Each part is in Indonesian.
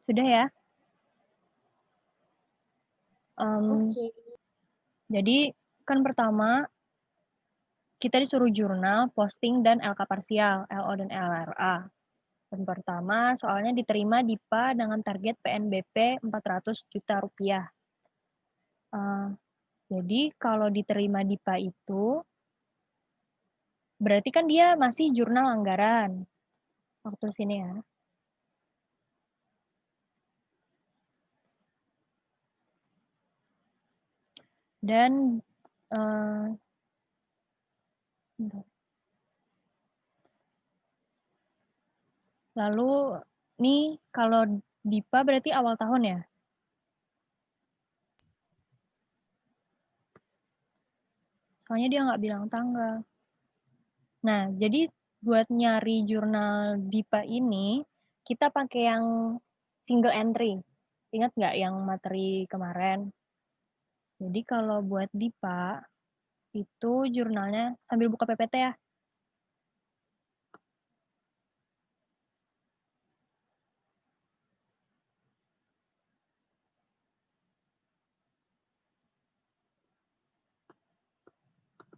Sudah ya? Oke. Jadi kan pertama kita disuruh jurnal, posting, dan LK parsial, LO dan LRA. Dan pertama soalnya diterima DIPA dengan target PNBP 400 juta rupiah. Jadi kalau diterima DIPA itu, berarti kan dia masih jurnal anggaran. Aku tulis ini ya. Dan lalu nih kalau DIPA berarti awal tahun ya? Soalnya dia nggak bilang tanggal. Nah, jadi buat nyari jurnal DIPA ini, kita pakai yang single entry. Ingat nggak yang materi kemarin? Jadi kalau buat DIPA, itu jurnalnya sambil buka PPT ya.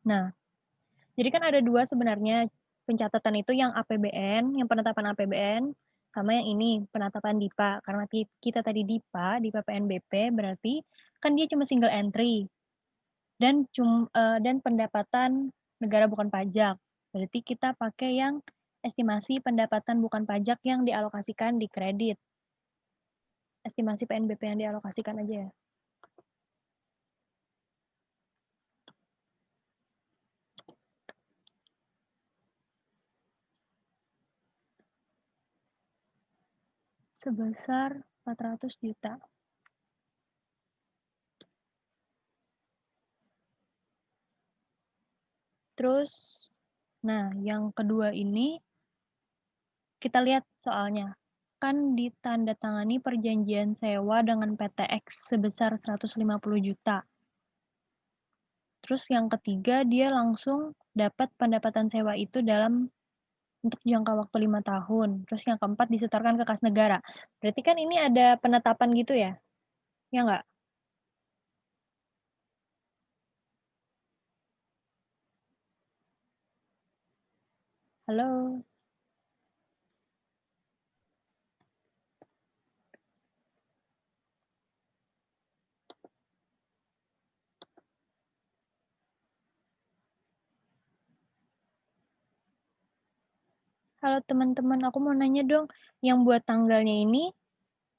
Nah, jadi kan ada dua sebenarnya pencatatan itu yang APBN, yang penetapan APBN, sama yang ini, penetapan DIPA. Karena kita tadi DIPA PNBP, berarti kan dia cuma single entry. Dan pendapatan negara bukan pajak. Berarti kita pakai yang estimasi pendapatan bukan pajak yang dialokasikan di kredit. Estimasi PNBP yang dialokasikan aja ya. Sebesar 400 juta. Terus, nah yang kedua ini, kita lihat soalnya. Kan ditandatangani perjanjian sewa dengan PTX sebesar 150 juta. Terus yang ketiga, dia langsung dapat pendapatan sewa itu untuk jangka waktu 5 tahun. Terus yang keempat disetorkan ke kas negara. Berarti kan ini ada penetapan gitu ya? Ya nggak? Halo? Halo teman-teman, aku mau nanya dong, yang buat tanggalnya ini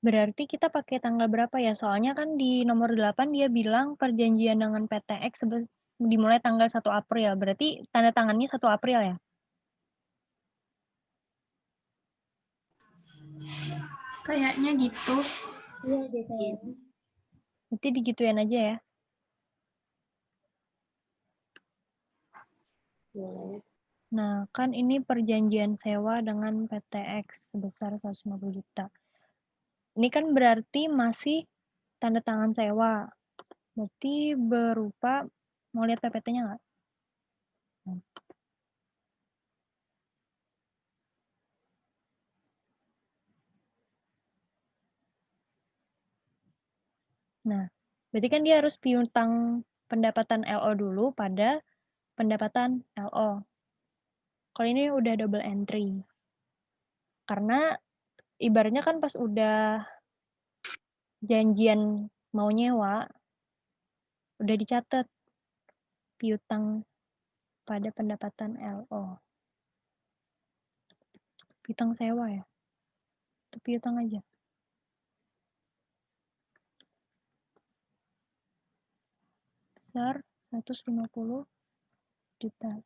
berarti kita pakai tanggal berapa ya? Soalnya kan di nomor 8 dia bilang perjanjian dengan PTX dimulai tanggal 1 April. Berarti tanda tangannya 1 April ya? Kayaknya gitu. Iya deh kayaknya. Berarti digituin aja ya? Boleh. Nah, kan ini perjanjian sewa dengan PTX sebesar 150 juta. Ini kan berarti masih tanda tangan sewa. Berarti berupa, mau lihat PPT-nya nggak? Nah, berarti kan dia harus piutang pendapatan LO dulu pada pendapatan LO. Kalau ini udah double entry. Karena ibaratnya kan pas udah janjian mau nyewa, udah dicatat piutang pada pendapatan LO. Piutang sewa ya? Itu piutang aja. Besar 150 juta.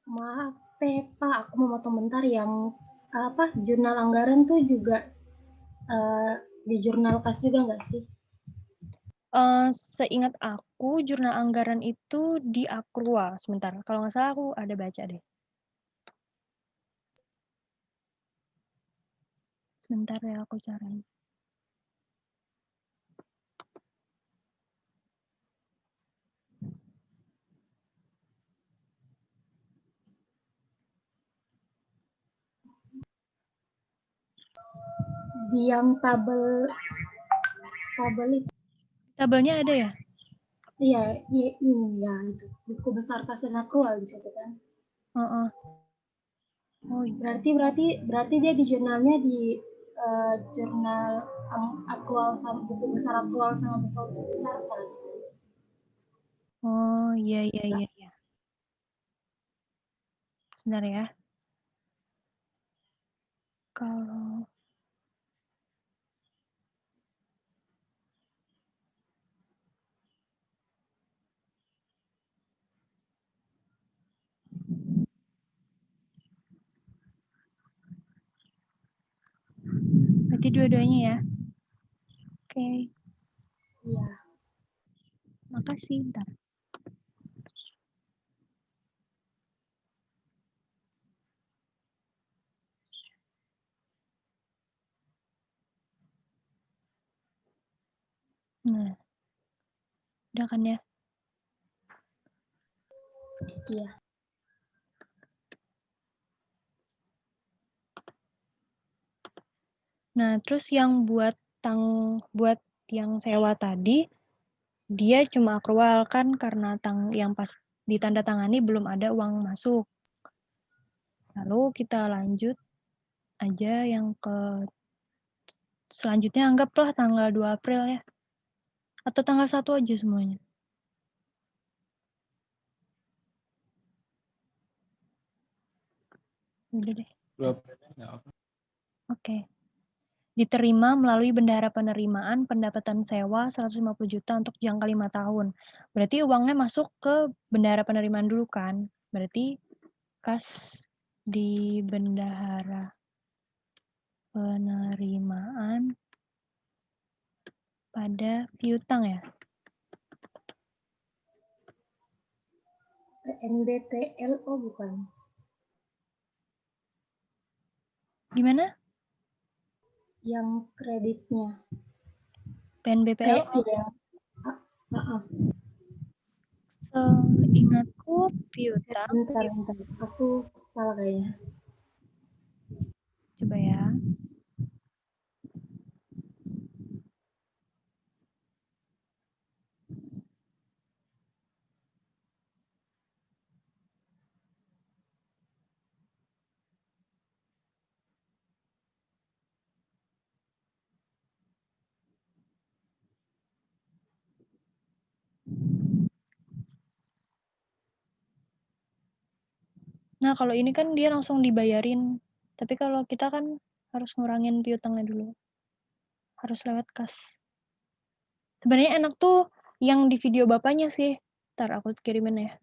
Maaf, Pak, aku mau motong bentar yang jurnal anggaran tuh juga di jurnal kas juga nggak sih? Seingat aku, jurnal anggaran itu di akrual. Sebentar, kalau nggak salah aku ada baca deh. Sebentar ya, aku cari. Di yang tabel itu. Tabelnya ada ya? Iya, ini ya itu. Buku besar kas dan akrual di situ kan. Heeh. Oh iya. Berarti dia di jurnalnya di jurnal akrual sama buku besar akrual sama buku besar kas. Oh iya. Sebentar ya. Kalau berarti dua-duanya ya. Oke. Iya. Makasih. Bentar. Nah. Udah kan ya? Iya. Nah, terus yang buat yang sewa tadi, dia cuma akrual kan karena yang pas ditandatangani belum ada uang masuk. Lalu kita lanjut aja yang ke selanjutnya, anggaplah tanggal 2 April ya. Atau tanggal 1 aja semuanya. Udah deh. Oke. Diterima melalui bendahara penerimaan pendapatan sewa 150 juta untuk jangka 5 tahun. Berarti uangnya masuk ke bendahara penerimaan dulu kan? Berarti kas di bendahara penerimaan pada piutang ya? NBPLO bukan? Gimana? Yang kreditnya. PNBPL? Iya. Seingatku piutang. Bentar. Aku salah kayaknya. Coba ya. Nah, kalau ini kan dia langsung dibayarin. Tapi kalau kita kan harus ngurangin piutangnya dulu. Harus lewat kas. Sebenarnya enak tuh yang di video bapaknya sih. Ntar aku kirimin ya.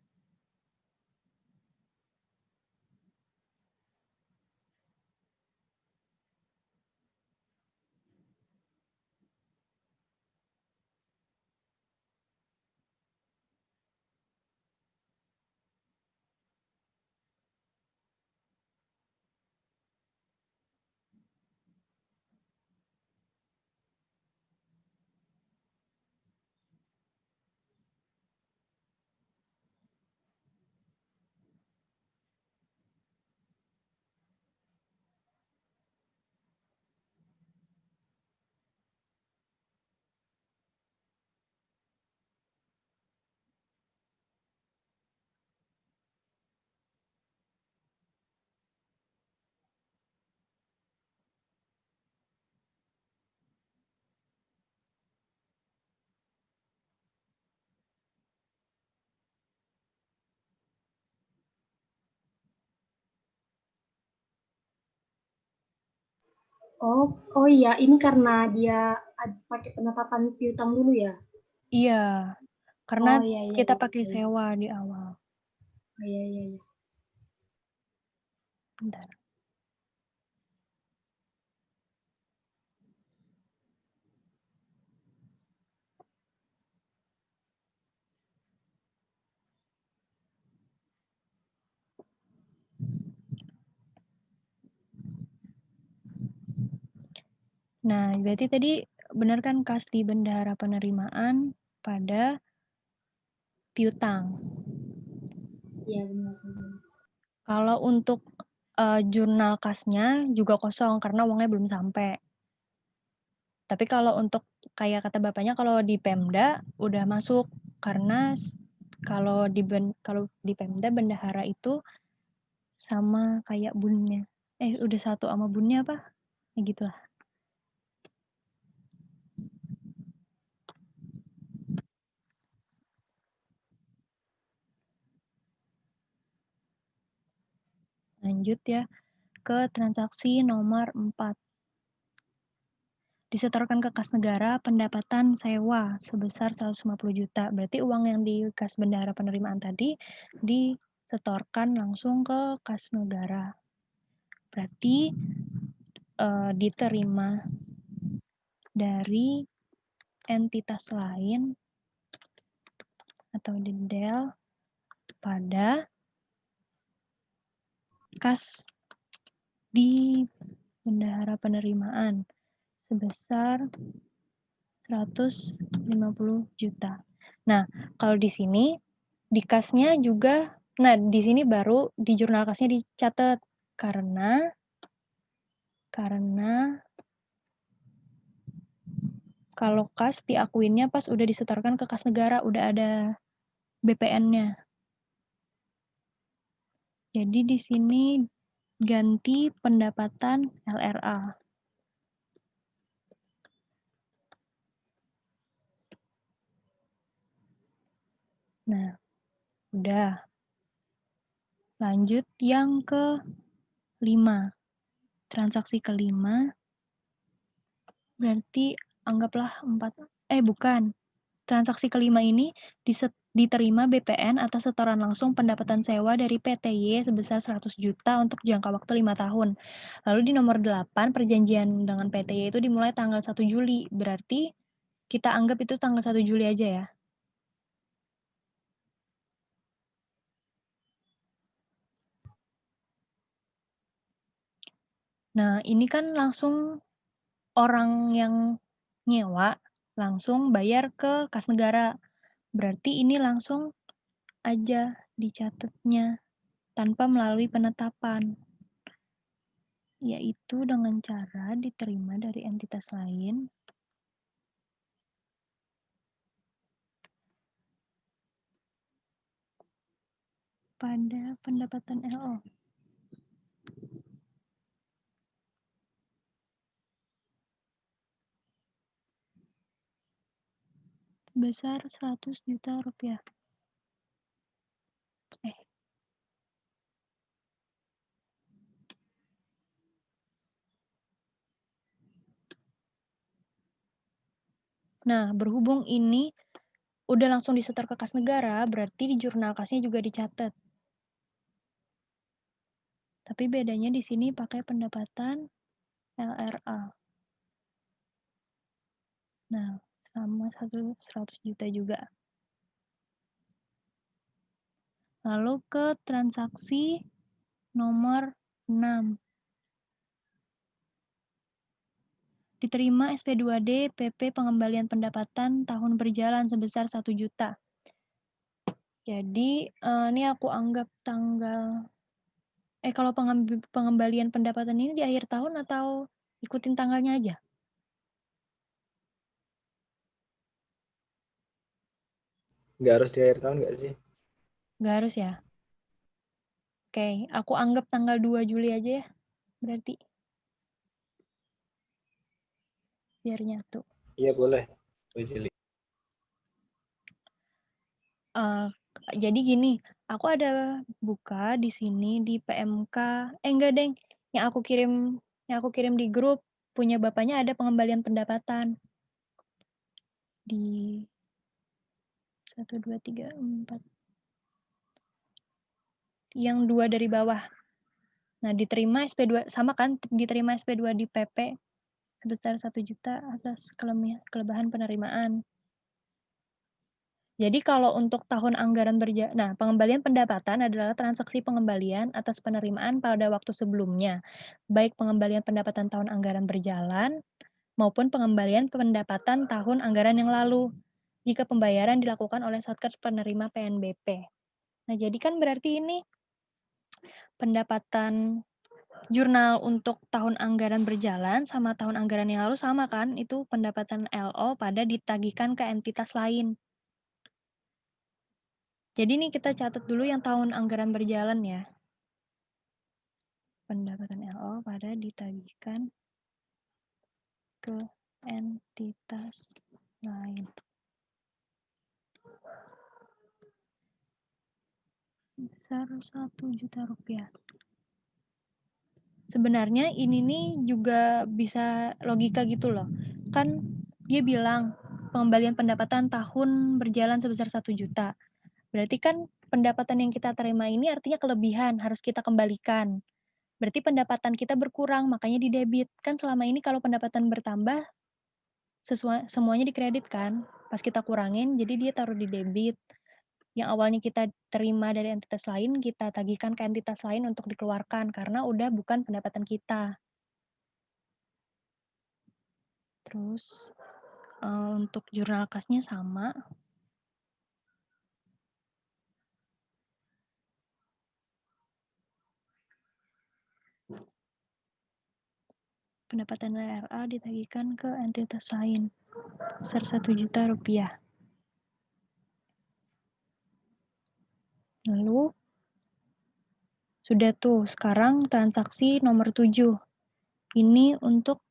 Oh iya, ini karena dia pakai penetapan piutang dulu ya? Iya. Karena iya, kita pakai betul. sewa di awal. Iya. Bentar. Nah, berarti tadi benar kan kas di bendahara penerimaan pada piutang. Iya, benar. Kalau untuk jurnal kasnya juga kosong karena uangnya belum sampai. Tapi kalau untuk kayak kata Bapaknya kalau di Pemda udah masuk karena kalau di Pemda bendahara itu sama kayak bunnya. Udah satu sama bunnya apa? Ya gitulah. Lanjut ya ke transaksi nomor 4. Disetorkan ke kas negara pendapatan sewa sebesar 150 juta. Berarti uang yang di kas bendahara penerimaan tadi disetorkan langsung ke kas negara. Berarti diterima dari entitas lain atau didel pada kas di bendahara penerimaan sebesar 150 juta. Nah, kalau di sini di kasnya juga, nah di sini baru di jurnal kasnya dicatat karena kalau kas diakuinnya pas udah disetorkan ke kas negara, udah ada BPN-nya. Jadi di sini ganti pendapatan LRA. Nah, udah. Lanjut yang ke-5. Transaksi ke-5 berarti anggaplah 4. Bukan. Transaksi ke-5 ini diterima BPN atas setoran langsung pendapatan sewa dari PTY sebesar 100 juta untuk jangka waktu 5 tahun. Lalu di nomor 8, perjanjian dengan PTY itu dimulai tanggal 1 Juli. Berarti kita anggap itu tanggal 1 Juli aja ya. Nah, ini kan langsung orang yang nyewa langsung bayar ke kas negara. Berarti ini langsung aja dicatatnya tanpa melalui penetapan, yaitu dengan cara diterima dari entitas lain pada pendapatan LO. Sebesar 100 juta rupiah. Nah, berhubung ini udah langsung disetor ke kas negara, berarti di jurnal kasnya juga dicatat. Tapi bedanya di sini pakai pendapatan LRA. Nah, sama 100 juta juga. Lalu ke transaksi nomor 6. Diterima SP2D PP pengembalian pendapatan tahun berjalan sebesar 1 juta. Jadi, ini aku anggap tanggal kalau pengembalian pendapatan ini di akhir tahun atau ikutin tanggalnya aja? Nggak harus di akhir tahun nggak sih? Nggak harus ya? Oke, aku anggap tanggal 2 Juli aja ya, berarti. Biar nyatu. Iya, boleh. 2 Juli. Jadi gini, aku ada buka di sini di PMK, enggak deng, yang aku kirim di grup, punya Bapaknya ada pengembalian pendapatan. Di 1, 2, 3, 4. Yang 2 dari bawah. Nah, diterima SP2, sama kan, diterima SP2 di PP sebesar 1 juta atas kelebihan penerimaan. Jadi kalau untuk tahun anggaran pengembalian pendapatan adalah transaksi pengembalian atas penerimaan pada waktu sebelumnya, baik pengembalian pendapatan tahun anggaran berjalan maupun pengembalian pendapatan tahun anggaran yang lalu, jika pembayaran dilakukan oleh Satker penerima PNBP. Nah, jadi kan berarti ini pendapatan jurnal untuk tahun anggaran berjalan sama tahun anggaran yang lalu sama kan? Itu pendapatan LO pada ditagihkan ke entitas lain. Jadi nih kita catat dulu yang tahun anggaran berjalan ya. Pendapatan LO pada ditagihkan ke entitas lain. Sebesar 1 juta rupiah. Sebenarnya ini nih juga bisa logika gitu loh. Kan dia bilang pengembalian pendapatan tahun berjalan sebesar 1 juta. Berarti kan pendapatan yang kita terima ini artinya kelebihan, harus kita kembalikan. Berarti pendapatan kita berkurang, makanya didebit. Kan selama ini kalau pendapatan bertambah, semuanya dikredit kan? Pas kita kurangin, jadi dia taruh di debit. Yang awalnya kita terima dari entitas lain, kita tagihkan ke entitas lain untuk dikeluarkan, karena udah bukan pendapatan kita. Terus, untuk jurnal kasnya sama. Pendapatan RA ditagihkan ke entitas lain, sebesar 1 juta rupiah. Lalu, sudah tuh, sekarang transaksi nomor 7. Ini untuk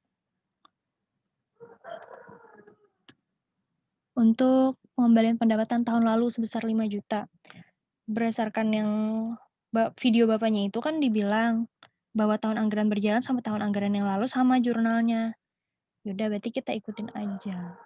pengembalian pendapatan tahun lalu sebesar 5 juta. Berdasarkan yang video Bapaknya itu kan dibilang bahwa tahun anggaran berjalan sama tahun anggaran yang lalu sama jurnalnya. Yaudah, berarti kita ikutin aja.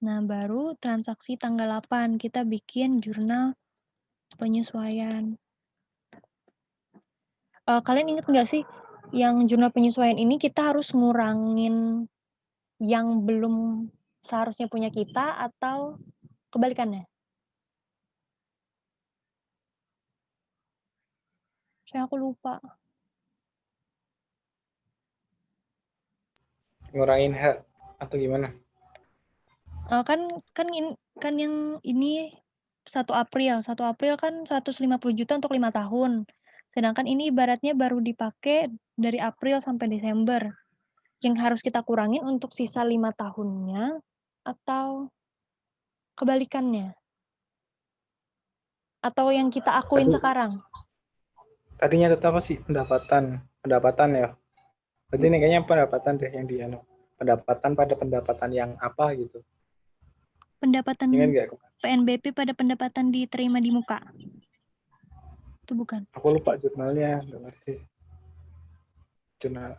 Nah, baru transaksi tanggal 8, kita bikin jurnal penyesuaian. Kalian ingat nggak sih, yang jurnal penyesuaian ini kita harus ngurangin yang belum seharusnya punya kita atau kebalikannya? Saya aku lupa. Ngurangin hak atau gimana? Kan yang ini 1 April kan 150 juta untuk 5 tahun. Sedangkan ini ibaratnya baru dipakai dari April sampai Desember. Yang harus kita kurangin untuk sisa 5 tahunnya atau kebalikannya? Atau yang kita akuin sekarang? Tadinya tetap apa sih? Pendapatan ya. Berarti ini kayaknya pendapatan deh yang di pendapatan pada pendapatan yang apa gitu. Pendapatan Ingat nggak? PNBP pada pendapatan diterima di muka. Itu bukan? Aku lupa jurnalnya, nggak ngerti. Jurnal.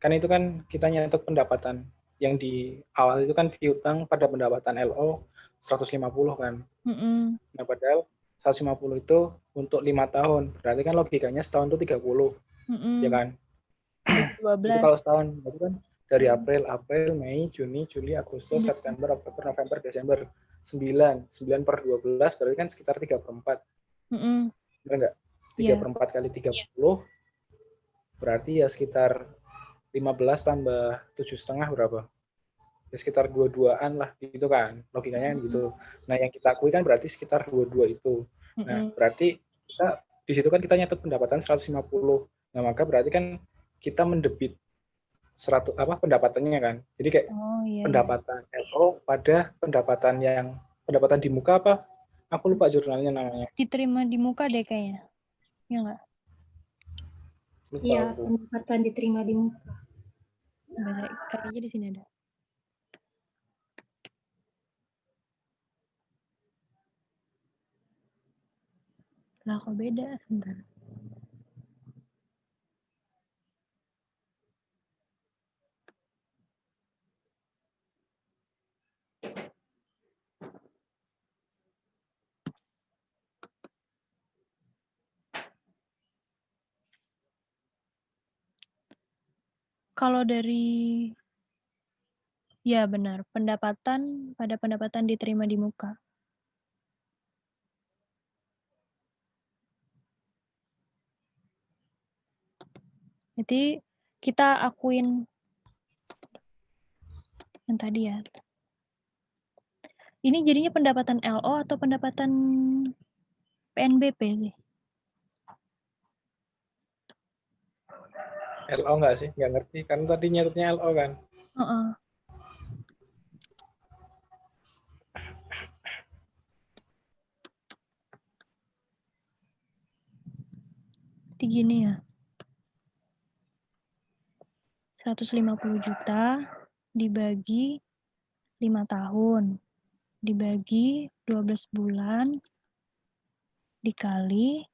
Kan itu kan kita nyatet pendapatan yang di awal itu kan piutang pada pendapatan LO 150 kan. Nah, padahal 150 itu untuk 5 tahun. Berarti kan logikanya setahun itu 30. Ya kan? 12. Itu kalau setahun. Berarti kan dari April, Mei, Juni, Juli, Agustus, September, Oktober, November, Desember. 9 per 12 berarti kan sekitar 3/4. Benar nggak? 3/4 kali 30 berarti ya sekitar 15 tambah 7,5 berapa? Ya sekitar 22-an lah gitu kan. Logikanya gitu. Nah, yang kita akui kan berarti sekitar 22 itu. Nah, berarti kita di situ kan kita nyatet pendapatan 150. Nah, maka berarti kan kita mendebit 100 pendapatannya kan. Jadi kayak pendapatan LO pada pendapatan di muka apa? Aku lupa jurnalnya namanya. Diterima di muka deh kayaknya. Ya nggak? Iya, pendapatan diterima di muka. Kayaknya di sini ada. Lah kok beda? Sebentar. Kalau dari ya benar, pendapatan diterima di muka. Jadi kita akuin yang tadi ya. Ini jadinya pendapatan LO atau pendapatan PNBP sih? LO nggak sih? Nggak ngerti. Kan tadi nyatutnya LO kan? Heeh. Jadi gini ya. 150 juta dibagi 5 tahun. Dibagi 12 bulan dikali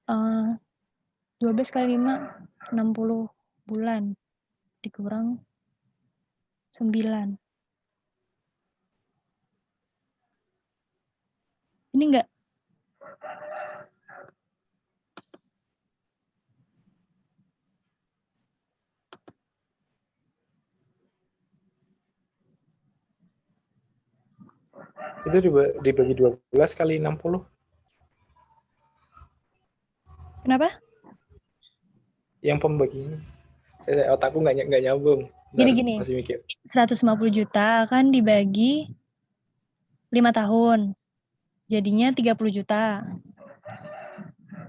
12 kali 5 60 bulan dikurang 9. Ini enggak? Itu dibagi 12 kali 60. Kenapa? Yang pembagian. Otakku nggak nyambung. Gini. Masih mikir. 150 juta kan dibagi 5 tahun. Jadinya 30 juta.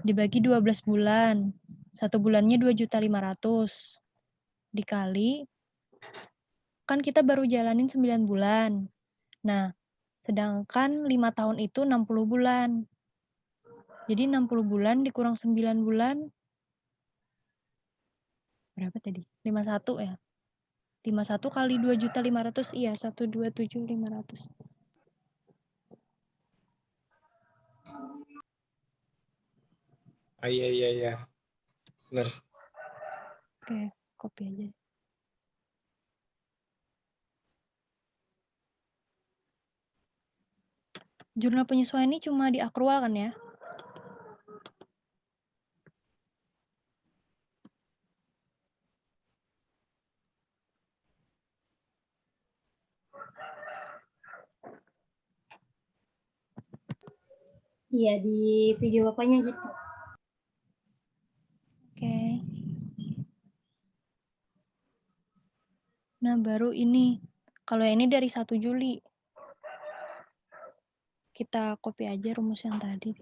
Dibagi 12 bulan. 1 bulannya 2.500.000. Dikali, kan kita baru jalanin 9 bulan. Nah, sedangkan 5 tahun itu 60 bulan. Jadi 60 bulan dikurang 9 bulan. Berapa tadi? 51 ya? 51 kali 2.500.000, iya 127.500. Iya. Benar. Oke, copy aja. Jurnal penyesuaian ini cuma di akrual kan ya? Iya, di video bapaknya gitu. Oke. Nah, baru ini. Kalau ini dari 1 Juli. Kita copy aja rumus yang tadi.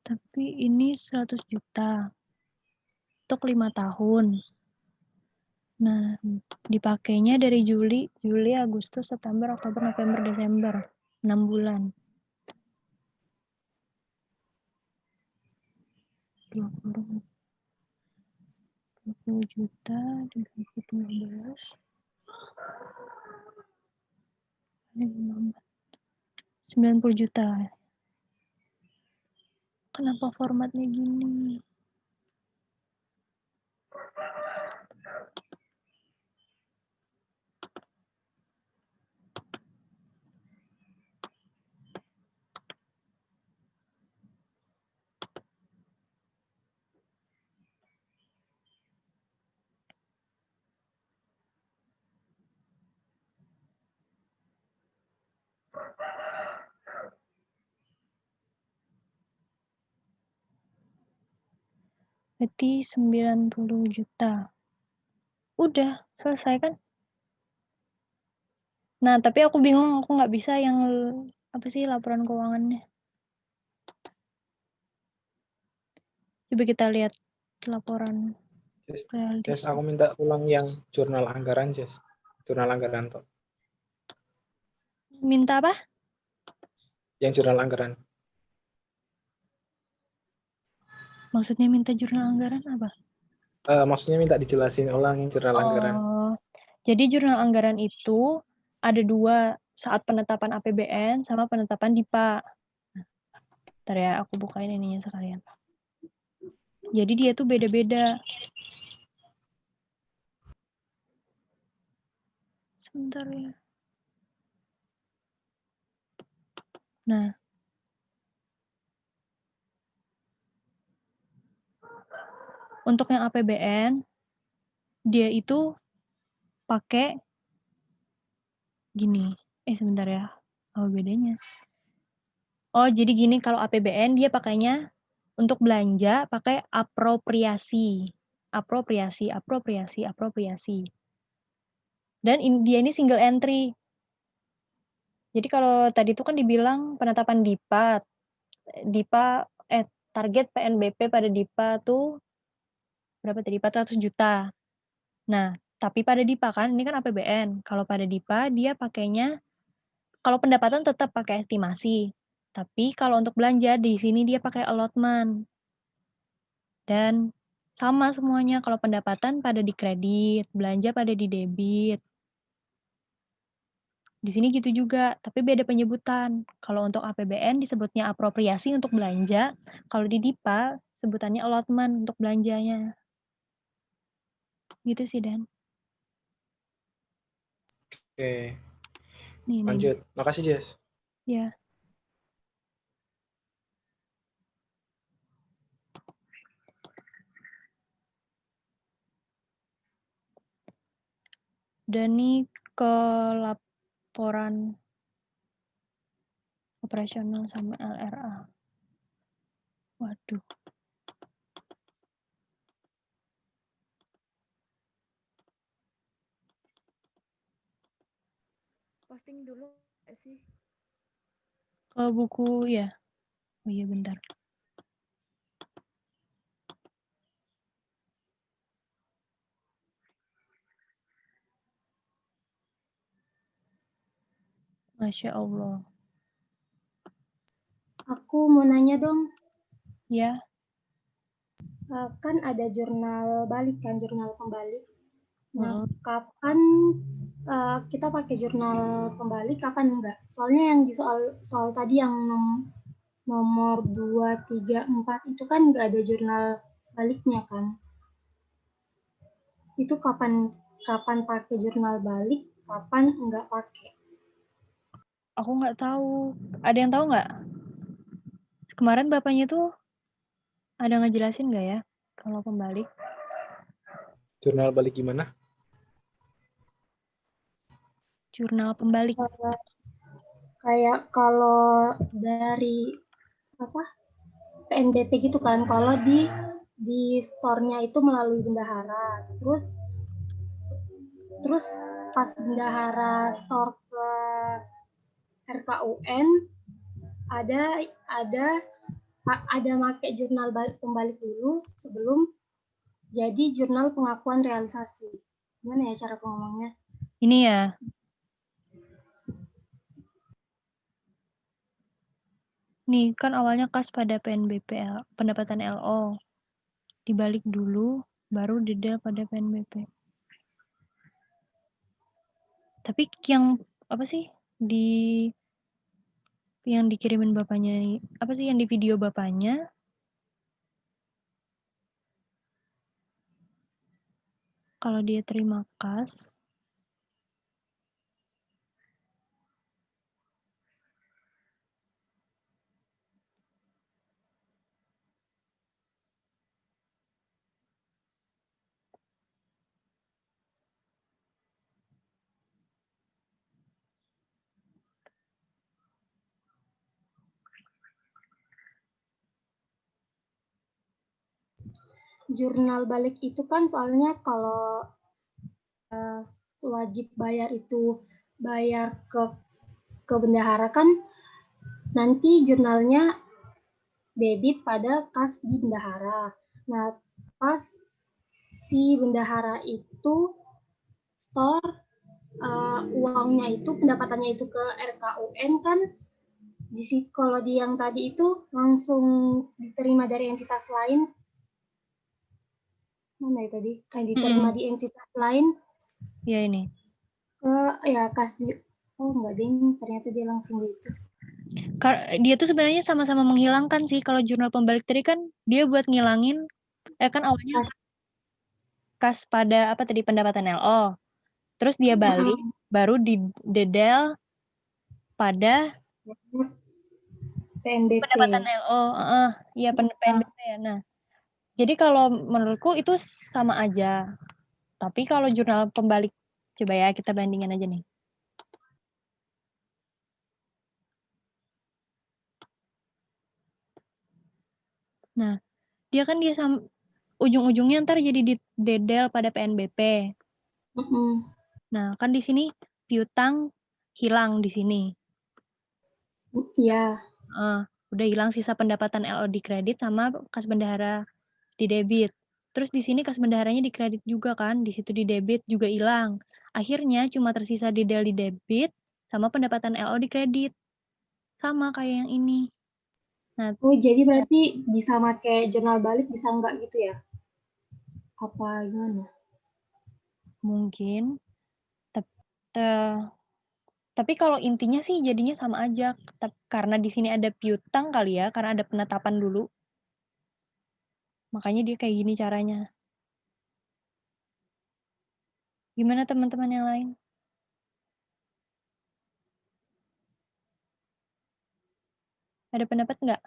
Tapi ini 100 juta. Untuk 5 tahun. Nah, dipakainya dari Juli, Agustus, September, Oktober, November, Desember. 6 bulan. 20 juta dibagi 12. 90 juta. Kenapa formatnya gini? Berarti 90 juta. Udah, selesai kan? Nah, tapi aku bingung, aku nggak bisa yang apa sih laporan keuangannya. Coba kita lihat laporan. Jess, aku minta ulang yang jurnal anggaran, Jess. Jurnal anggaran toh. Minta apa? Yang jurnal anggaran. Maksudnya minta jurnal anggaran apa? Maksudnya minta dijelasin ulang yang jurnal anggaran. Jadi jurnal anggaran itu ada 2, saat penetapan APBN sama penetapan DIPA. Bentar ya, aku bukain ininya sekalian. Jadi dia tuh beda-beda. Sebentar ya. Nah, untuk yang APBN, dia itu pakai gini. Sebentar ya. Apa bedanya? Oh, jadi gini, kalau APBN dia pakainya untuk belanja pakai apropriasi. Apropriasi. Dan dia ini single entry. Jadi kalau tadi itu kan dibilang penetapan DIPA. Target PNBP pada DIPA tuh berapa tadi? 400 juta. Nah, tapi pada DIPA kan, ini kan APBN. Kalau pada DIPA dia pakainya, kalau pendapatan tetap pakai estimasi. Tapi kalau untuk belanja di sini dia pakai allotment. Dan sama semuanya, kalau pendapatan pada di kredit, belanja pada di debit. Di sini gitu juga, tapi beda penyebutan. Kalau untuk APBN disebutnya apropriasi untuk belanja, kalau di DIPA sebutannya allotment untuk belanjanya. Gitu sih, Dan. Oke. Nih. Lanjut. Makasih, Jess. Ya. Dan nih ke laporan operasional sama LRA. Waduh. Posting dulu nggak sih? Ke buku ya. Oh iya, bentar. Masya Allah. Aku mau nanya dong. Ya. Kan ada jurnal balik kan, jurnal pembalik. Nah, kapan kita pakai jurnal pembalik, kapan enggak? Soalnya yang di soal tadi yang nomor 2, 3, 4 itu kan enggak ada jurnal baliknya kan? Itu kapan pakai jurnal balik, kapan enggak pakai? Aku nggak tahu. Ada yang tahu nggak? Kemarin bapaknya tuh ada ngejelasin nggak ya kalau pembalik? Jurnal balik gimana? Jurnal pembalik. Kayak kalau dari PNBP gitu kan, kalau di store-nya itu melalui bendahara, terus pas bendahara store ke RKUN ada make jurnal pembalik dulu sebelum jadi jurnal pengakuan realisasi. Gimana ya cara pengomongnya? Ini ya. Nih, kan awalnya kas pada PNBP, pendapatan LO. Dibalik dulu, baru detail pada PNBP. Tapi yang apa sih yang dikirimin bapaknya, apa sih yang di video bapaknya? Kalau dia terima kas, Jurnal balik itu kan soalnya kalau wajib bayar itu bayar ke bendahara kan nanti jurnalnya debit pada kas di bendahara. Nah, pas si bendahara itu store uangnya itu, pendapatannya itu ke RKUN kan, kalau di yang tadi itu langsung diterima dari entitas lain. Mana ya tadi? Kayak diterima di entitas lain. Ya ini. Ya kas di, oh enggak ding, ternyata dia langsung gitu. Dia tuh sebenarnya sama-sama menghilangkan sih. Kalau jurnal pembalik tadi kan dia buat ngilangin, kan awalnya kas pada apa tadi pendapatan LO. Terus dia balik, baru di dedel pada PNBP. Pendapatan LO, iya PNBP ya. Nah, jadi kalau menurutku itu sama aja. Tapi kalau jurnal pembalik, coba ya kita bandingin aja nih. Nah, dia kan ujung-ujungnya ntar jadi didedel pada PNBP. Nah, kan di sini piutang hilang di sini. Iya. Udah hilang sisa pendapatan LO di kredit sama kas bendahara di debit. Terus di sini kas bendaharanya di kredit juga kan, di situ di debit juga hilang. Akhirnya cuma tersisa didel di debit sama pendapatan LO di kredit. Sama kayak yang ini. Nah, jadi berarti bisa pakai jurnal balik bisa enggak gitu ya? Apa gimana? mungkin. Tapi kalau intinya sih jadinya sama aja. Karena di sini ada piutang kali ya, karena ada penetapan dulu. Makanya dia kayak gini caranya. Gimana teman-teman yang lain? Ada pendapat nggak?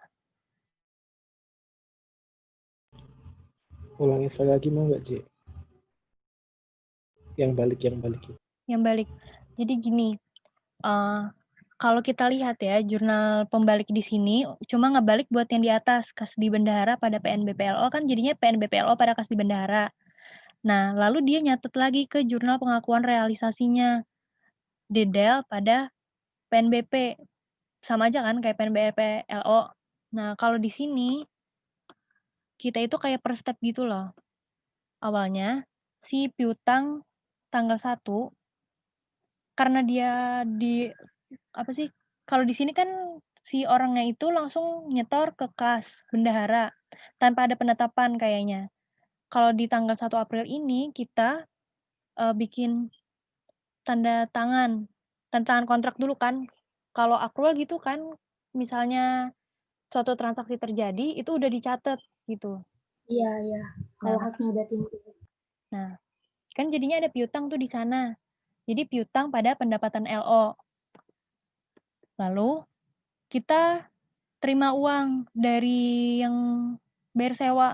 Ulangi sekali lagi mau nggak, Ci? Yang balik. Yang balik. Jadi gini, kalau kita lihat ya, jurnal pembalik di sini cuma ngebalik buat yang di atas, kas di bendahara pada PNBPLO, kan jadinya PNBPLO pada kas di bendahara. Nah, lalu dia nyatet lagi ke jurnal pengakuan realisasinya, dedel pada PNBP. Sama aja kan kayak PNBPLO. Nah, kalau di sini, kita itu kayak per step gitu loh. Awalnya, si piutang tanggal 1, karena dia kalau di sini kan si orangnya itu langsung nyetor ke kas bendahara tanpa ada penetapan kayaknya. Kalau di tanggal 1 April ini kita bikin tanda tangan kontrak dulu kan. Kalau accrual gitu kan, misalnya suatu transaksi terjadi itu udah dicatat gitu. Iya. Kalau haknya udah timbul. Nah, kan jadinya ada piutang tuh di sana. Jadi piutang pada pendapatan LO. Lalu kita terima uang dari yang bayar sewa.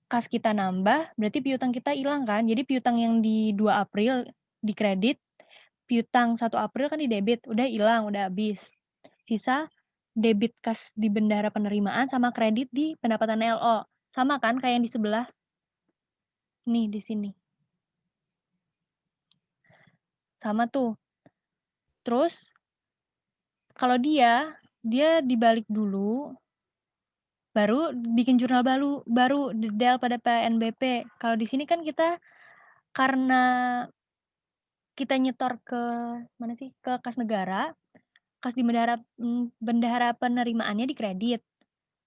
Kas kita nambah, berarti piutang kita hilang kan. Jadi piutang yang di 2 April di kredit, piutang 1 April kan di debit, udah hilang, udah habis. Sisa debit kas di bendahara penerimaan sama kredit di pendapatan LO. Sama kan kayak yang di sebelah? Nih, di sini. Sama tuh. Terus, kalau dia dibalik dulu, baru bikin jurnal baru dedel pada PNBP. Kalau di sini kan kita karena kita nyetor ke mana sih? Ke kas negara, kas di bendahara penerimaannya di kredit.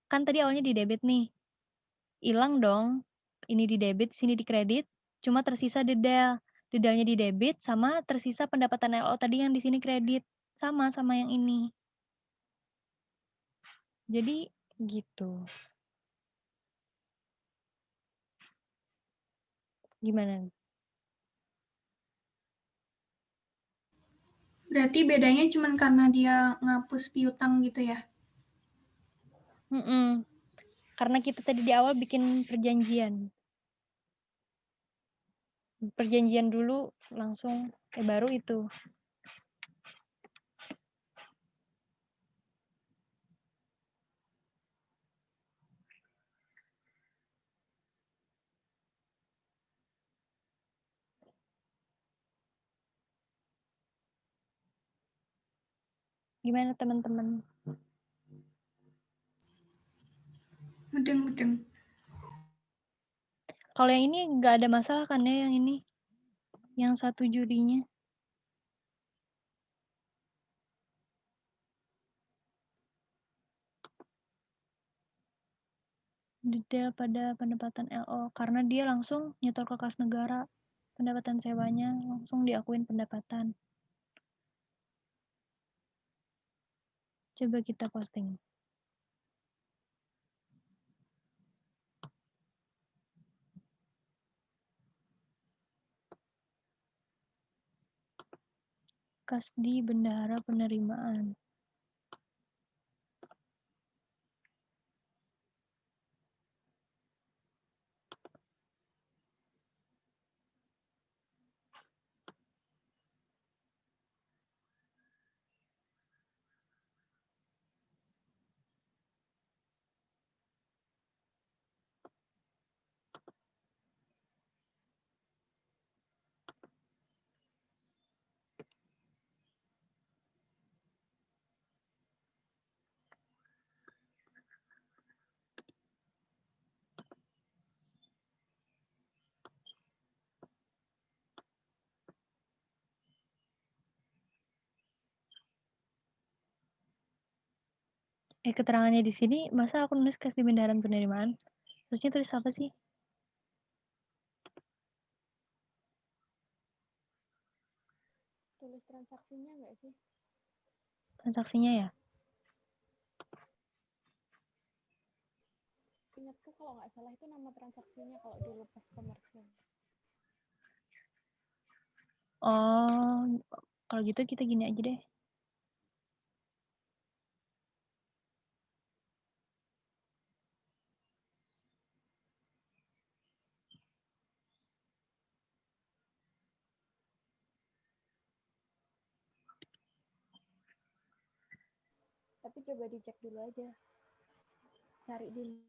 Kan tadi awalnya di debit nih. Hilang dong. Ini di debit, sini di kredit, cuma tersisa dedel. Dedelnya di debit sama tersisa pendapatan LO tadi yang di sini kredit. Sama yang ini. Jadi gitu. Gimana? Berarti bedanya cuma karena dia ngapus piutang gitu ya? Karena kita tadi di awal bikin perjanjian. Perjanjian dulu langsung baru itu. Gimana teman-teman? Mudeng. Kalau yang ini nggak ada masalah kan ya yang ini? Yang 1 Julinya? Detail pada pendapatan LO karena dia langsung nyetor ke kas negara. Pendapatan sewanya langsung diakuin pendapatan. Coba kita posting. Kas di bendahara penerimaan. Keterangannya di sini, masa aku nulis kas di bendaharaan penerimaan? Terusnya tulis apa sih? Tulis transaksinya nggak sih? Transaksinya ya? Ingatku kalau nggak salah itu nama transaksinya kalau dulu pas komersial. Oh, kalau gitu kita gini aja deh. Tapi coba dicek dulu aja. Cari dulu.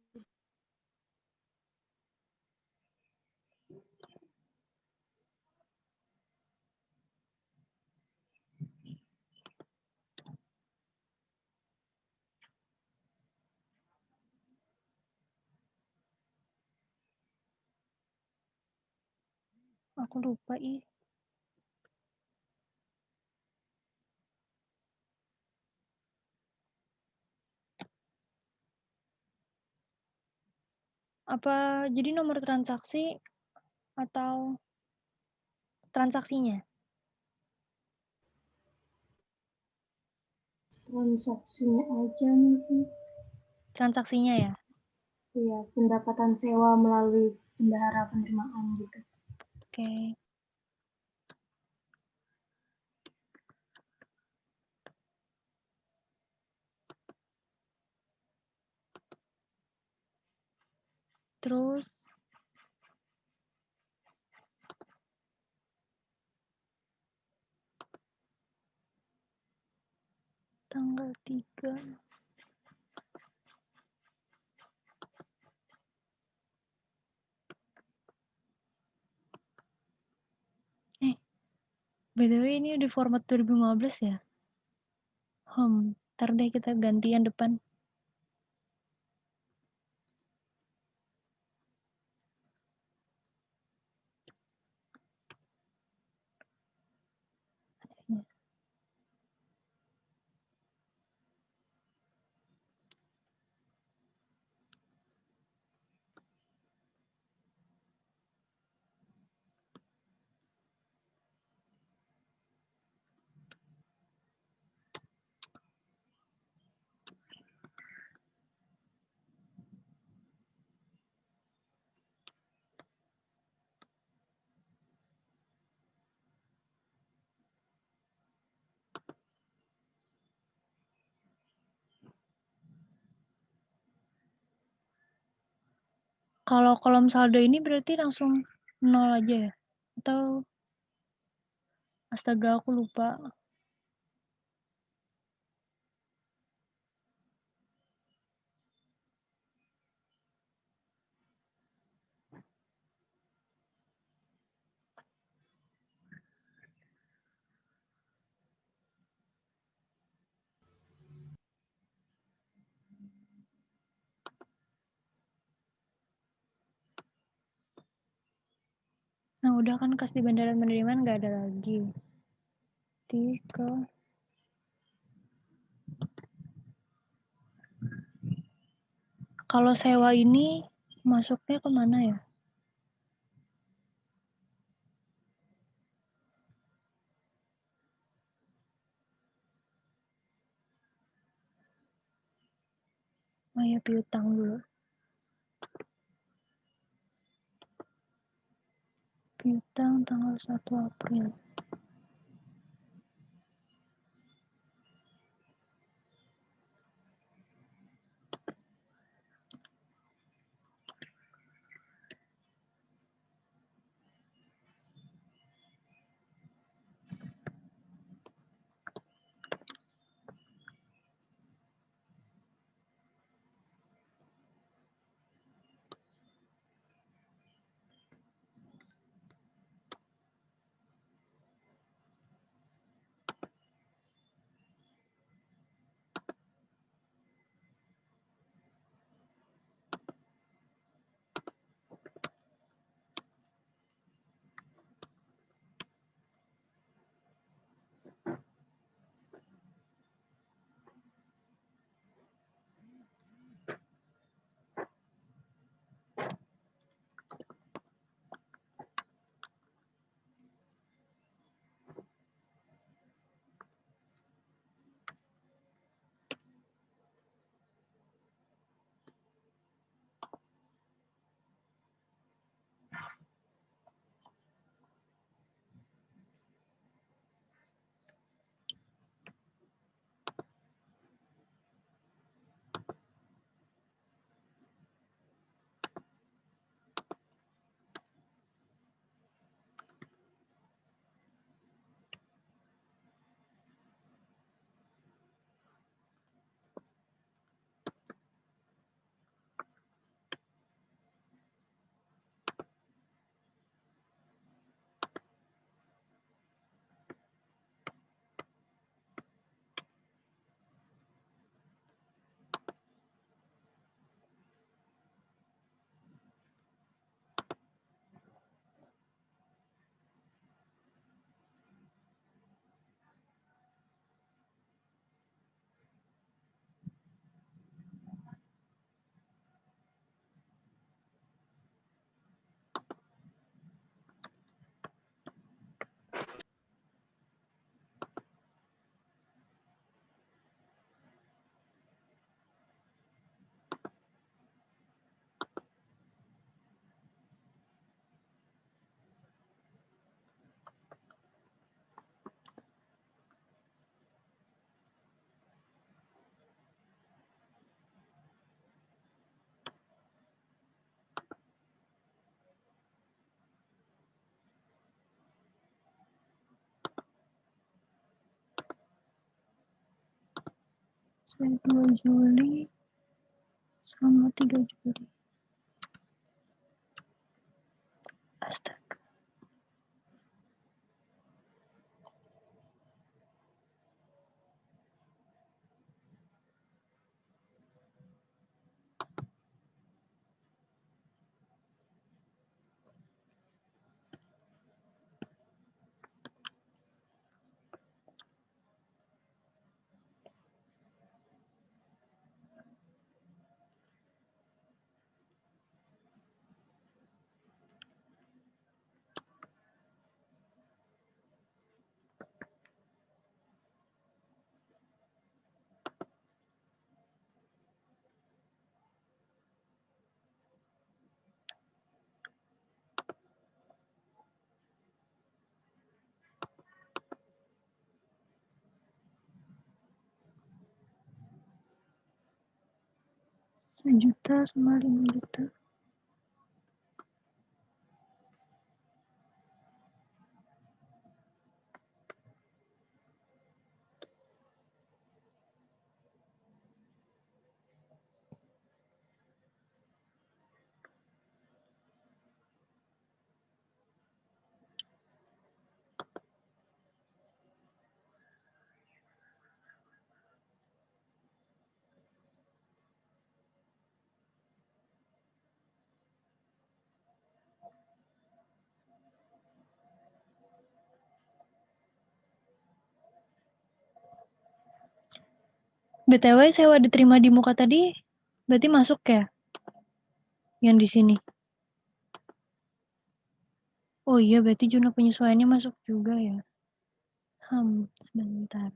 Aku lupa ih. Apa jadi nomor transaksi atau transaksinya? Transaksinya aja mungkin. Transaksinya ya? Iya, pendapatan sewa melalui bendahara penerimaan gitu. Oke. Terus tanggal 3. By the way, ini udah format 2015 ya? Ntar deh kita gantian depan. Kalau kolom saldo ini berarti langsung 0 aja ya? Atau astaga aku lupa. Nah udah kan kas di bandara penerimaan nggak ada lagi. Kalau sewa ini masuknya kemana ya? Oh ya piutang dulu. Piutang tanggal 1 April. 2 Juli sama 3 Juli. Astaga. Sejuta sama 5 juta. BTW sewa diterima di muka tadi berarti masuk ya? Yang di sini. Oh iya, berarti jurnal penyesuaiannya masuk juga ya. Sebentar.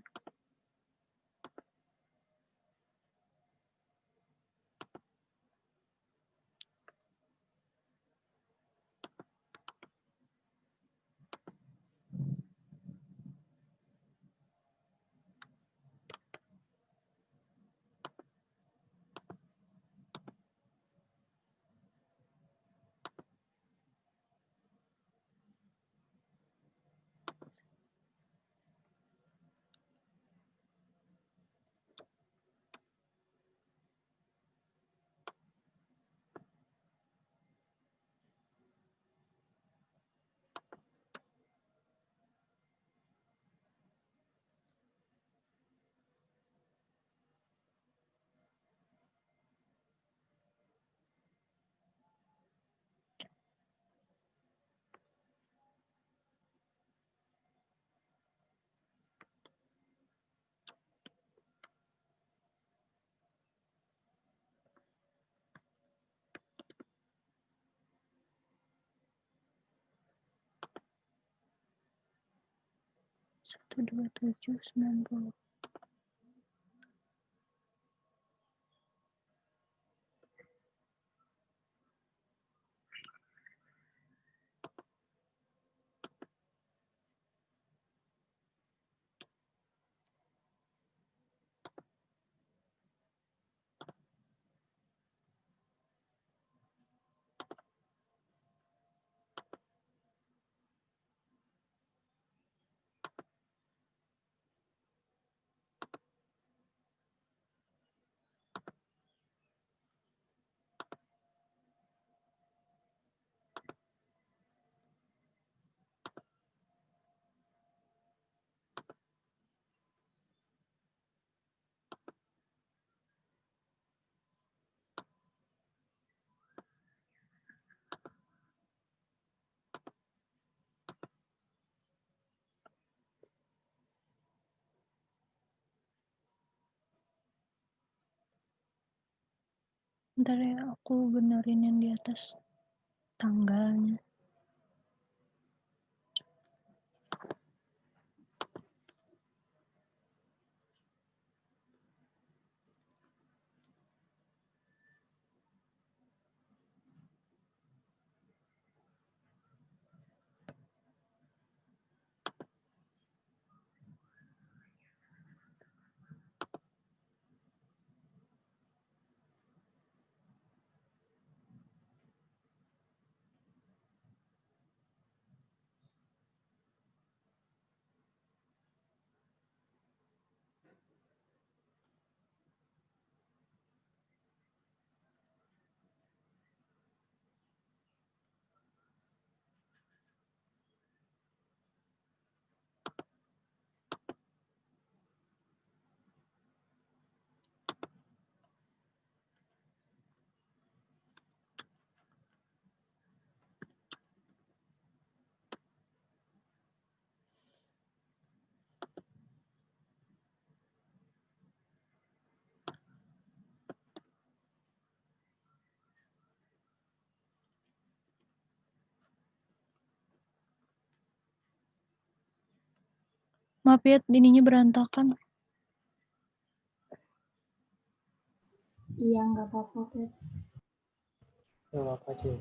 Satu, 2, 7, 90. Ntar ya, aku benerin yang di atas tanggalnya. Maaf ya, ininya berantakan. Iya, nggak apa-apa, Pep. Nggak apa-apa, Cil.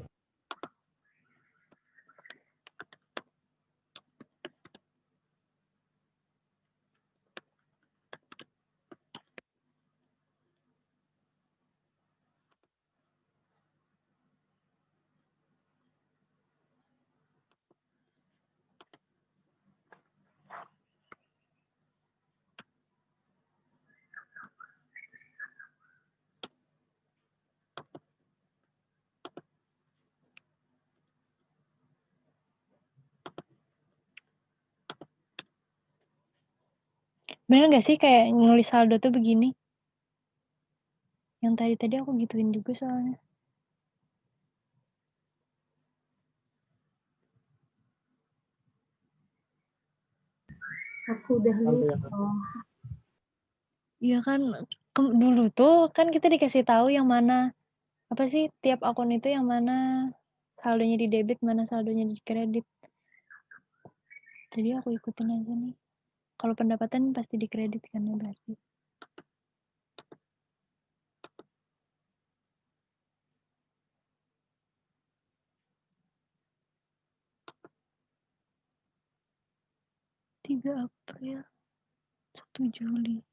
Bener nggak sih kayak nulis saldo tuh begini? Yang tadi aku gituin juga soalnya. Aku udah lupa. Iya kan, dulu tuh kan kita dikasih tahu yang mana, apa sih, tiap akun itu yang mana saldonya di debit, mana saldonya di kredit. Jadi aku ikutin aja nih. Kalau pendapatan pasti di kredit kan ya berarti. Tiga April, 1 Juli.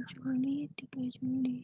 Juli, 3 Juli.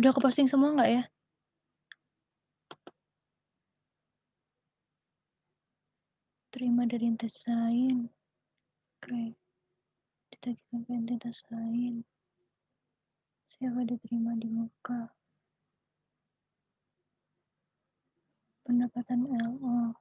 Udah keposting semua nggak ya? Terima dari entes lain. Oke. Ditagihkan ke entitas lain. Siapa diterima di muka. Pendapatan LO.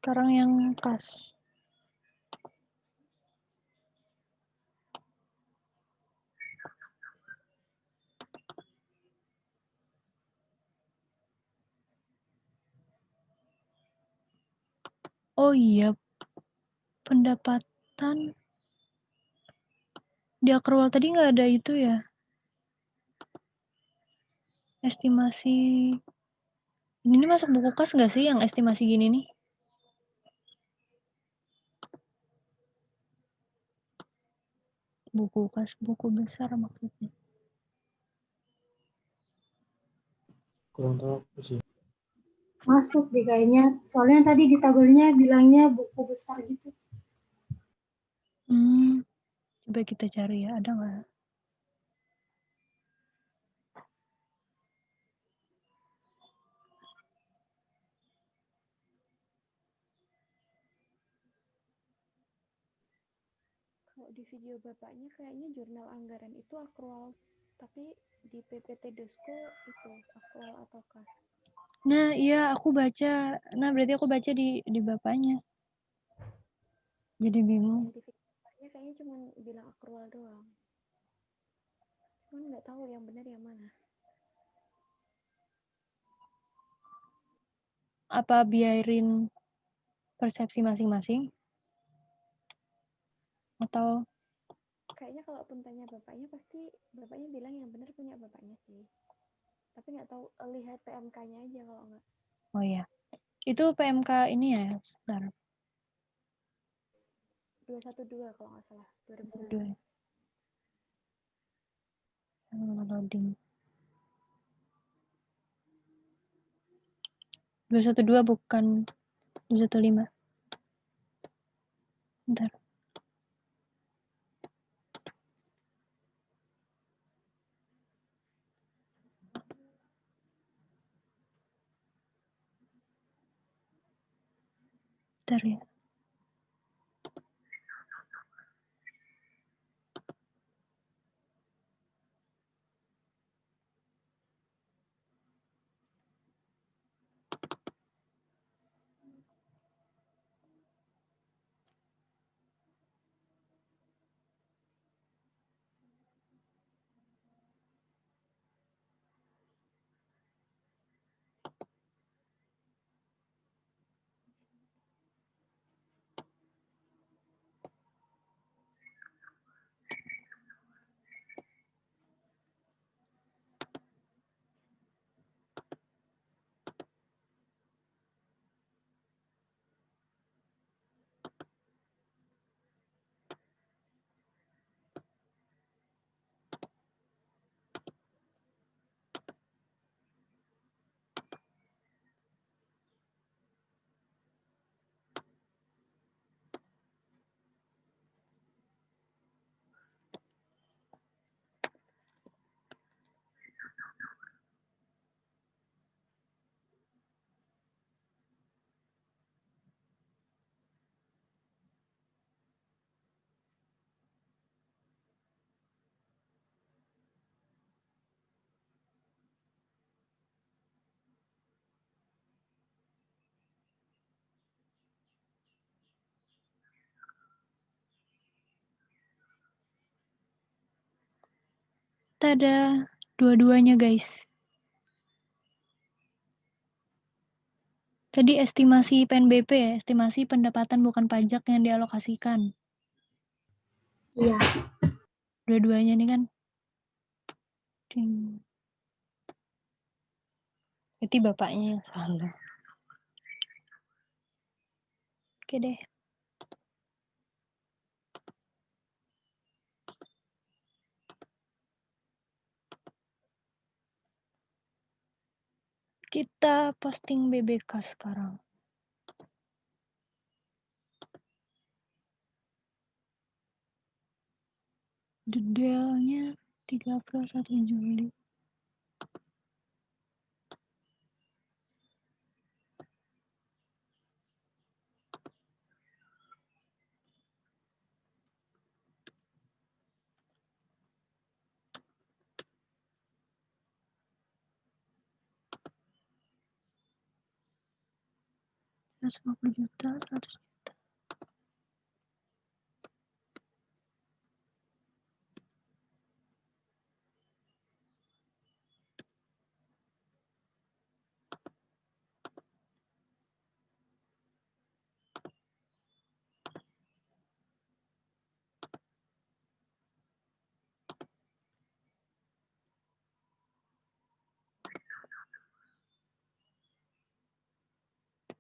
Sekarang yang kas. Oh iya, pendapatan di akrual tadi nggak ada itu ya? Estimasi. Ini masuk buku kas nggak sih yang estimasi gini nih? Buku kas, buku besar maksudnya. Kurang tahu aku sih. Masuk deh kayaknya. Soalnya tadi di tabelnya bilangnya buku besar gitu. Coba kita cari ya, ada nggak? Kalau di video bapaknya kayaknya jurnal anggaran itu akrual, tapi di PPT Desko itu akrual atau kas? Nah, iya aku baca. Nah, berarti aku baca di bapaknya. Jadi bingung. Di video bapaknya kayaknya cuma bilang akrual doang. Cuman nggak tahu yang benar yang mana. Apa biarin persepsi masing-masing? Atau Kayaknya kalaupun tanya bapaknya pasti bapaknya bilang yang benar punya bapaknya sih. Tapi nggak tahu, lihat PMK-nya aja kalau nggak. oh iya. Itu PMK ini ya, sebentar. 212 kalau nggak salah, 2019. Dua. Loading. 212 bukan 215. Bentar. Bentar ya. Tada, dua-duanya guys. Tadi estimasi PNBP ya, estimasi pendapatan bukan pajak yang dialokasikan. Iya. Dua-duanya nih kan. Berarti bapaknya yang salah. Oke deh. Kita posting BBK sekarang. Detailnya 31 Juli. Juta, 100 juta.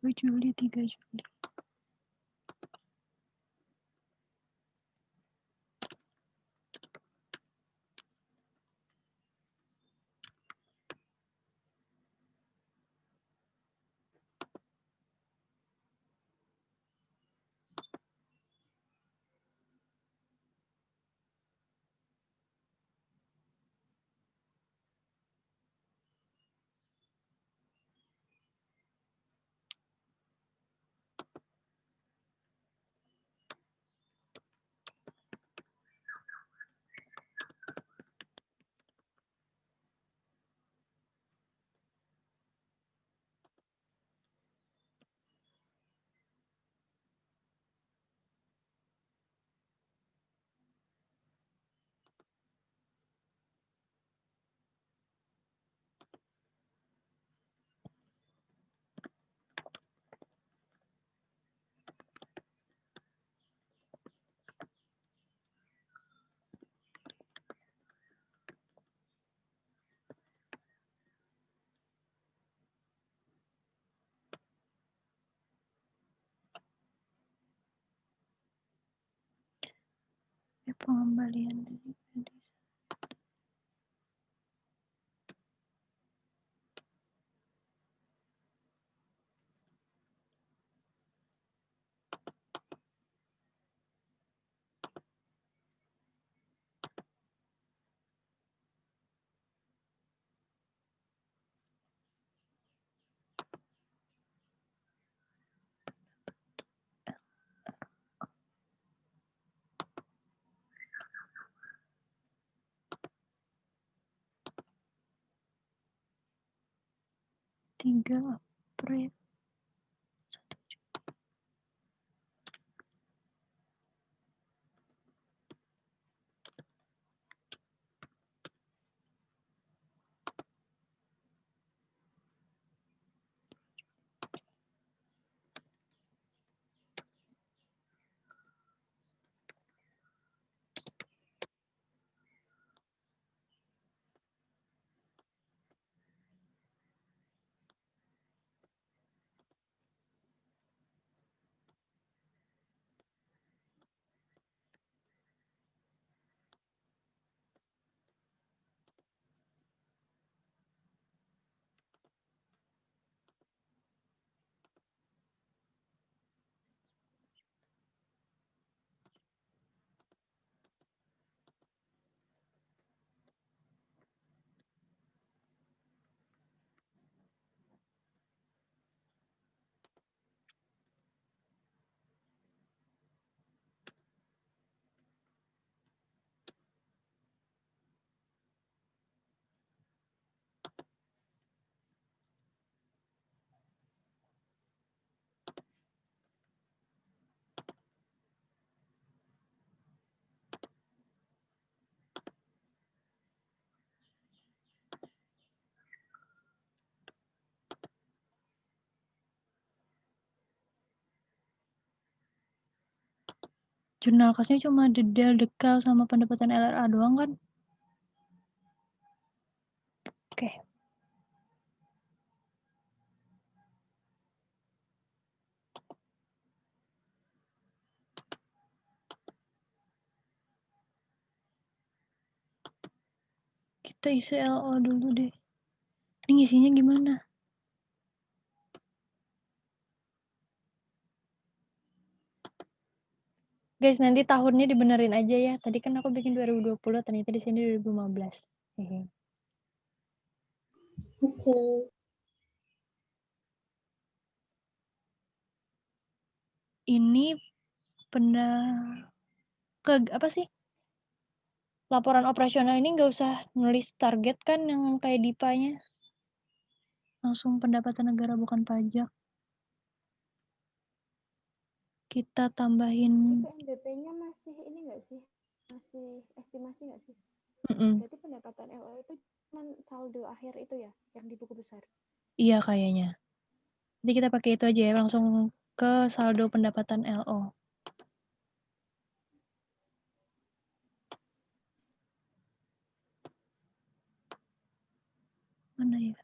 2 Juli, 3 Juli. Pengembalian dari medis. Tiga April. 1 Juli. Jurnal kasnya cuma detail, dekal, sama pendapatan LRA doang kan? Oke. Kita isi LO dulu deh. Ini ngisinya gimana? Guys, nanti tahunnya dibenerin aja ya. Tadi kan aku bikin 2020, ternyata di sini 2015. Hehe. Oke. Ini apa sih? Laporan operasional ini nggak usah nulis target kan yang kayak DIPA-nya. Langsung pendapatan negara bukan pajak. Kita tambahin. PNBP-nya masih ini nggak sih? Masih estimasi nggak sih? Berarti pendapatan LO itu cuma saldo akhir itu ya, yang di buku besar? Iya kayaknya. Jadi kita pakai itu aja ya, langsung ke saldo pendapatan LO. Mana ya?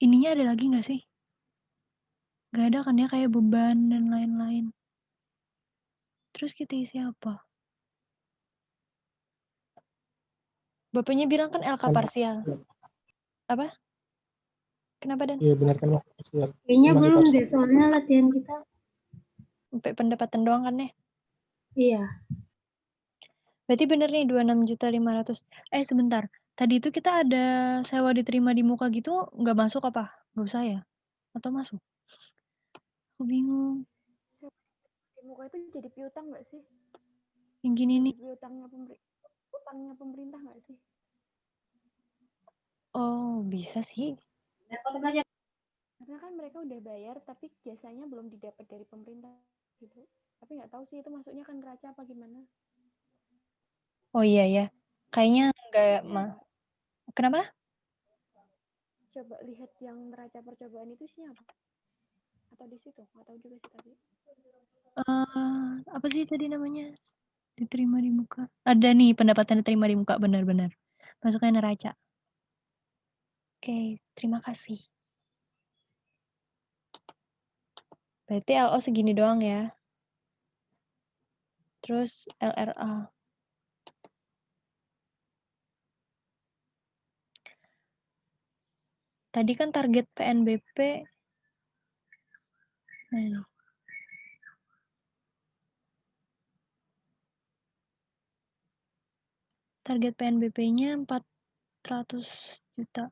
ininya ada lagi nggak sih? Nggak ada kan ya, kayak beban dan lain-lain. Terus kita isi apa? Bapaknya bilang kan LK parsial. Apa? Kenapa, Dan? Iya benar kan. Kayaknya Masih belum parsial. deh, soalnya latihan kita. Sampai pendapatan doang kan ya? Iya. Berarti bener nih 26.500.000. Sebentar. Tadi itu kita ada sewa diterima di muka gitu, nggak masuk apa? Nggak usah ya? Atau masuk? Aku bingung. Di muka itu jadi piutang nggak sih? Yang gini nih. Piutangnya pemerintah nggak sih? Oh, bisa sih. Karena kan mereka udah bayar, tapi jasanya belum didapat dari pemerintah gitu. Tapi nggak tahu sih itu masuknya kan neraca apa gimana. Oh iya ya. Kayaknya nggak Kenapa? Coba lihat yang neraca percobaan itu isinya apa? Atau di situ? Nggak tahu juga sih tadi. Apa sih tadi namanya? Diterima di muka. Ada nih pendapatan diterima di muka, benar-benar. Masuknya neraca. Oke, terima kasih. Berarti LO segini doang ya. Terus LRA. Tadi kan target PNBP. Nah, ini. Target PNBP-nya 400 juta.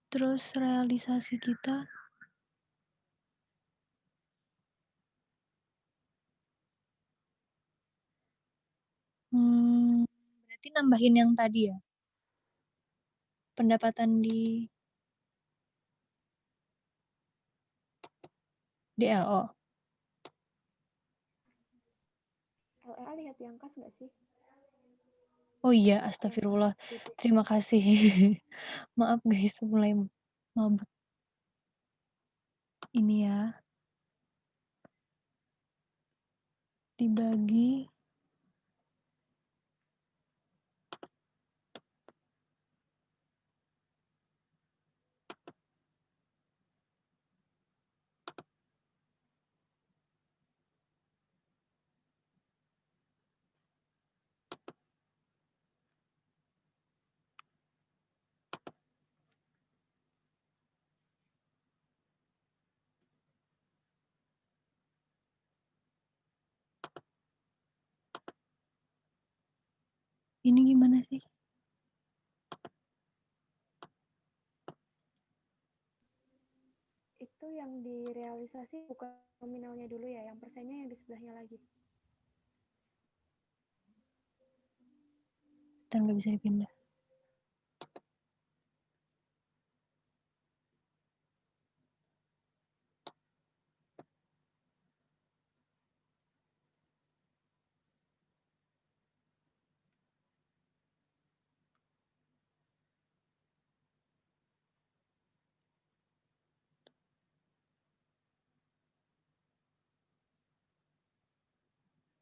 Terus realisasi kita berarti nambahin yang tadi ya. Pendapatan di LO. LRA lihat yang kas nggak sih? Oh iya, astagfirullah. Terima kasih. Maaf guys, mulai mabuk. Ini ya. Dibagi ini gimana sih? Itu yang direalisasi bukan nominalnya dulu ya, yang persennya yang di sebelahnya lagi. Kita nggak bisa dipindah.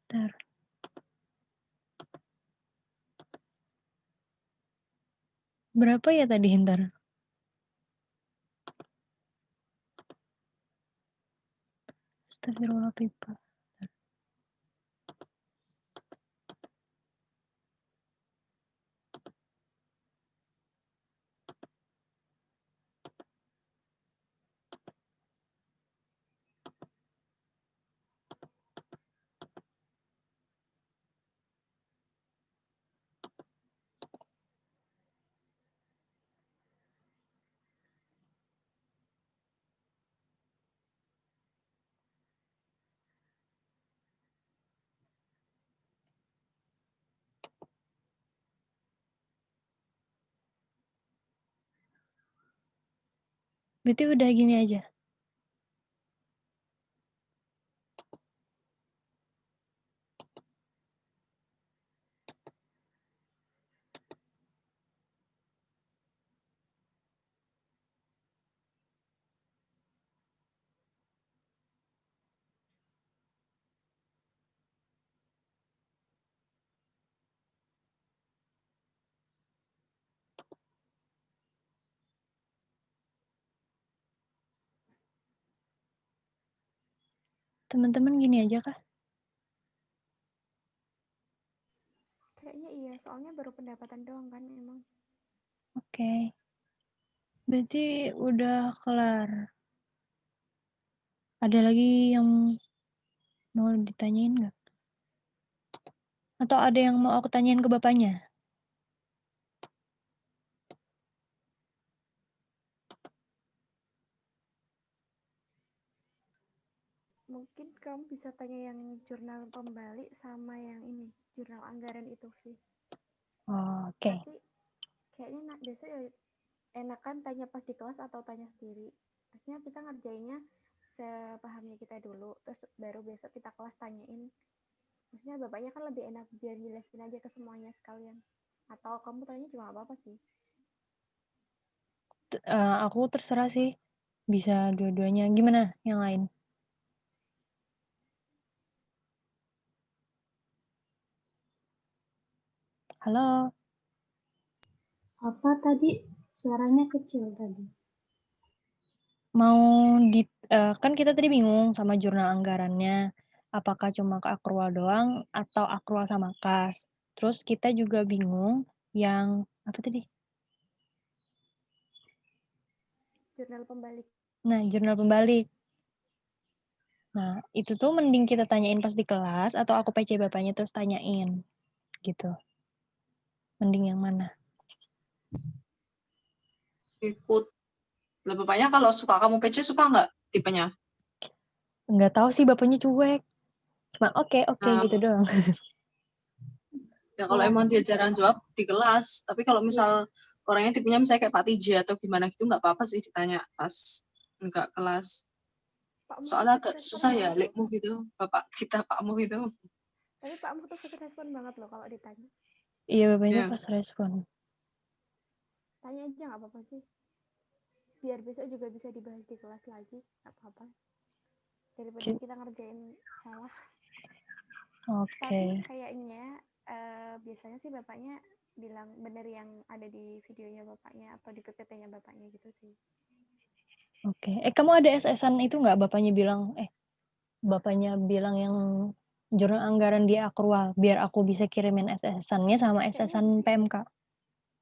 Ntar. Berapa ya tadi, ntar? Astagfirullah pipa. Berarti udah gini aja. Teman-teman gini aja kah? Kayaknya iya, soalnya baru pendapatan doang kan emang. Oke. Berarti udah kelar. Ada lagi yang mau ditanyain nggak? Atau ada yang mau aku tanyain ke bapaknya? Mungkin kamu bisa tanya yang jurnal pembalik sama yang ini, jurnal anggaran itu sih. Oh, oke. Tapi kayaknya biasanya ya enakan tanya pas di kelas atau tanya sendiri. Maksudnya kita ngerjainnya sepahamnya kita dulu, terus baru besok kita kelas tanyain. Maksudnya bapaknya kan lebih enak biar jelasin aja ke semuanya sekalian. Atau kamu tanya cuma apa-apa sih? Aku terserah sih. Bisa dua-duanya. Gimana yang lain? Halo? Apa tadi? Suaranya kecil tadi. Mau kan kita tadi bingung sama jurnal anggarannya. Apakah cuma ke akrual doang atau akrual sama kas? Terus kita juga bingung yang apa tadi? Jurnal pembalik. Nah, jurnal pembalik. Nah, itu tuh mending kita tanyain pas di kelas atau aku PC bapaknya terus tanyain. Gitu. Mending yang mana? Ikut. Lah bapaknya kalau suka kamu PC suka nggak tipenya? Nggak tahu sih bapaknya cuek. Cuma oke Nah, gitu doang. ya kalau emang dia jarang jawab di kelas, tapi kalau misal orangnya tipenya misalnya kayak Pak Tija atau gimana gitu nggak apa-apa sih ditanya pas nggak kelas. Pakmu Soalnya tuh agak respon susah ya, banget loh. lekmu gitu, bapak kita pakmu gitu. Tapi pakmu tuh respon banget loh kalau ditanya. Iya, bapaknya Iya. pas respon. Tanya aja nggak apa-apa sih. Biar besok juga bisa dibahas di kelas lagi, nggak apa-apa. Daripada kita ngerjain salah. Oke. Tapi kayaknya biasanya sih bapaknya bilang bener yang ada di videonya bapaknya atau di PPT-nya bapaknya gitu sih. Oke. Kamu ada SS-an itu nggak bapaknya bilang yang jurnal anggaran di akrual biar aku bisa kirimin SS-annya sama SS-an PMK.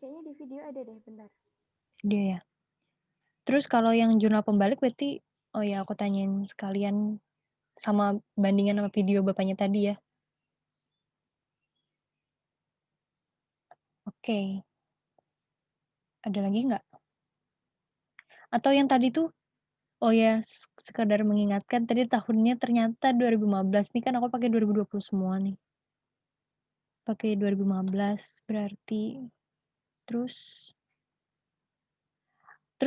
Kayaknya di video ada deh, bentar. Video ya. Terus kalau yang jurnal pembalik berarti oh ya aku tanyain sekalian sama bandingan sama video bapaknya tadi ya. Oke. Ada lagi nggak? Atau yang tadi tuh, oh ya sekedar mengingatkan tadi tahunnya ternyata 2015 nih kan aku pakai 2020 semua nih. Pakai 2015 berarti terus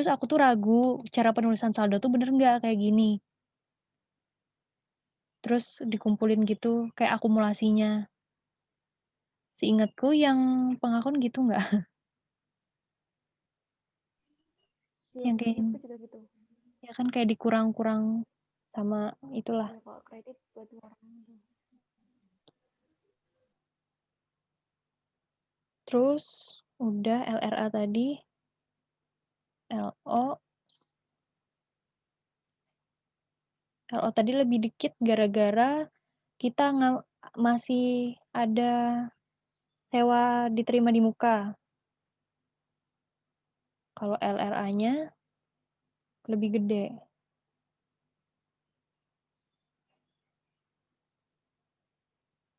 aku tuh ragu cara penulisan saldo tuh bener nggak kayak gini. Terus dikumpulin gitu kayak akumulasinya. Seingatku yang pengakun gitu nggak? Iya, Yang kayak seingatku juga gitu. ya kan kayak dikurang-kurang sama itulah. Ya, kalau kredit buat orang gitu. Terus udah LRA tadi, LO tadi lebih dikit gara-gara kita masih ada sewa diterima di muka. Kalau LRA-nya lebih gede.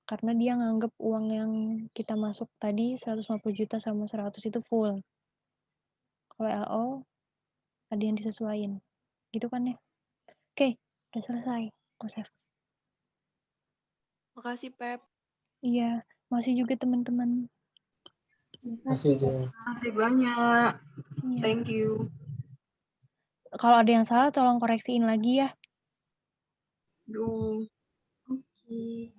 Karena dia nganggep uang yang kita masuk tadi 150 juta sama 100 itu full. Kalau LO ada yang disesuaiin. Gitu kan ya? Oke, udah selesai. Aku save. Makasih, Pep. Iya, masih juga teman-teman. Masih aja. Masih banyak. Iya. Thank you. Kalau ada yang salah tolong koreksiin lagi ya. Duh. Oke.